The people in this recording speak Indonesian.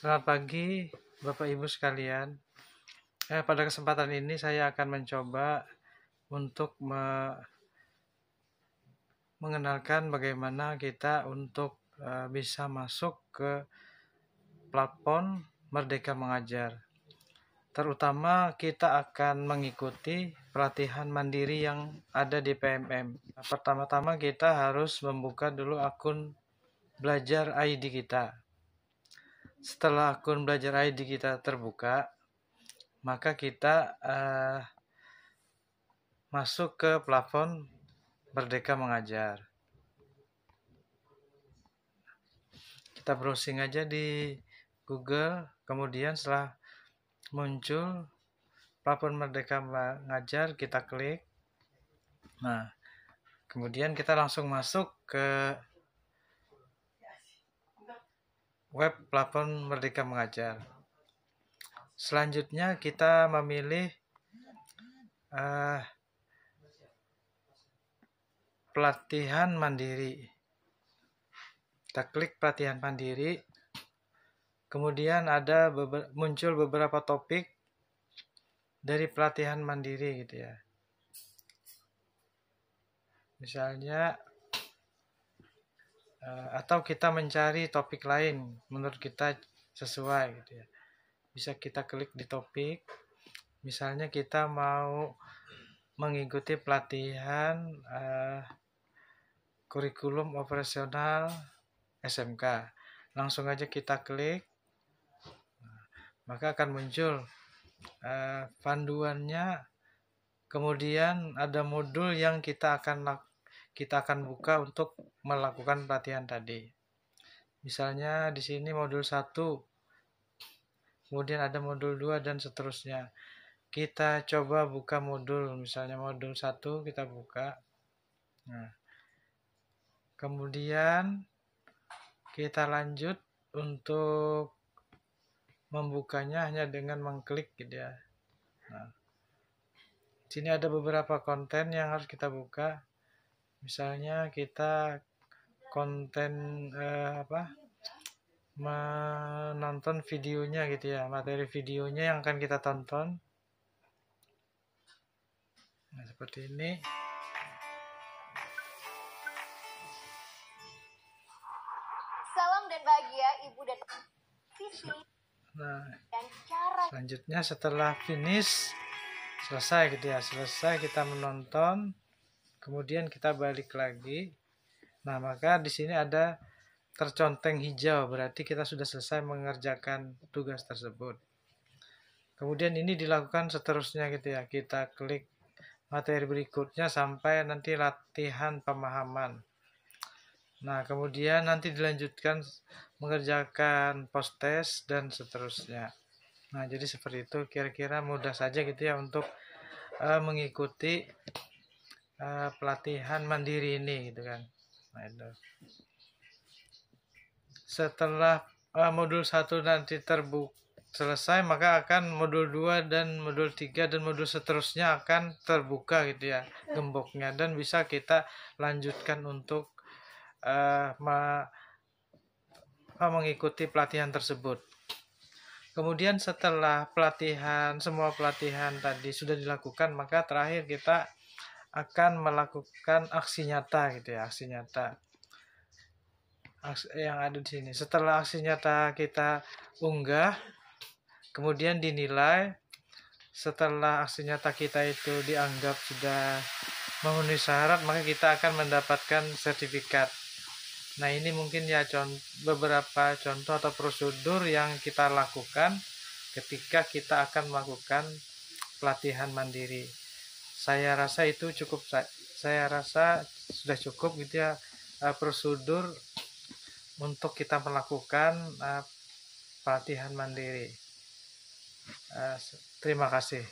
Selamat pagi Bapak Ibu sekalian. Pada kesempatan ini saya akan mencoba untuk mengenalkan bagaimana kita untuk bisa masuk ke platform Merdeka Mengajar. Terutama kita akan mengikuti pelatihan mandiri yang ada di PMM. Pertama-tama kita harus membuka dulu akun Belajar ID kita. Setelah akun Belajar ID kita terbuka, maka kita masuk ke platform Merdeka Mengajar. Kita browsing aja di Google, kemudian setelah muncul platform Merdeka Mengajar, kita klik. Nah, kemudian kita langsung masuk ke web platform Merdeka Mengajar. Selanjutnya kita memilih pelatihan mandiri. Kita klik pelatihan mandiri. Kemudian ada muncul beberapa topik dari pelatihan mandiri gitu ya. Misalnya atau kita mencari topik lain menurut kita sesuai gitu ya. Bisa kita klik di topik. Misalnya kita mau mengikuti pelatihan kurikulum operasional SMK. Langsung aja kita klik. Maka akan muncul panduannya. Kemudian ada modul yang kita akan buka untuk melakukan pelatihan tadi. Misalnya di sini modul 1, kemudian ada modul 2 dan seterusnya. Kita coba buka modul, misalnya modul 1 kita buka. Nah, kemudian kita lanjut untuk membukanya hanya dengan mengklik gitu ya. Nah, sini ada beberapa konten yang harus kita buka. Misalnya kita konten menonton videonya gitu ya, materi videonya yang akan kita tonton. Nah, seperti ini. Salam dan bahagia ibu dan visi. Nah, dan cara. Selanjutnya setelah finish, selesai gitu ya, selesai kita menonton, kemudian kita balik lagi. Nah, maka di sini ada terconteng hijau, berarti kita sudah selesai mengerjakan tugas tersebut. Kemudian ini dilakukan seterusnya gitu ya, kita klik materi berikutnya sampai nanti latihan pemahaman. Nah, kemudian nanti dilanjutkan mengerjakan post test dan seterusnya. Nah, jadi seperti itu, kira-kira mudah saja gitu ya untuk mengikuti pelatihan mandiri ini gitu kan. Nah, itu. Setelah modul 1 nanti selesai, maka akan modul 2 dan modul 3 dan modul seterusnya akan terbuka gitu ya gemboknya, dan bisa kita lanjutkan untuk mengikuti pelatihan tersebut. Kemudian setelah semua pelatihan tadi sudah dilakukan, maka terakhir kita akan melakukan aksi nyata gitu ya, aksi nyata yang ada di sini. Setelah aksi nyata kita unggah, kemudian dinilai. Setelah aksi nyata kita itu dianggap sudah memenuhi syarat, maka kita akan mendapatkan sertifikat. Nah, ini mungkin ya beberapa contoh atau prosedur yang kita lakukan ketika kita akan melakukan pelatihan mandiri. Saya rasa itu cukup. Saya rasa sudah cukup gitu ya prosedur untuk kita melakukan pelatihan mandiri. Terima kasih.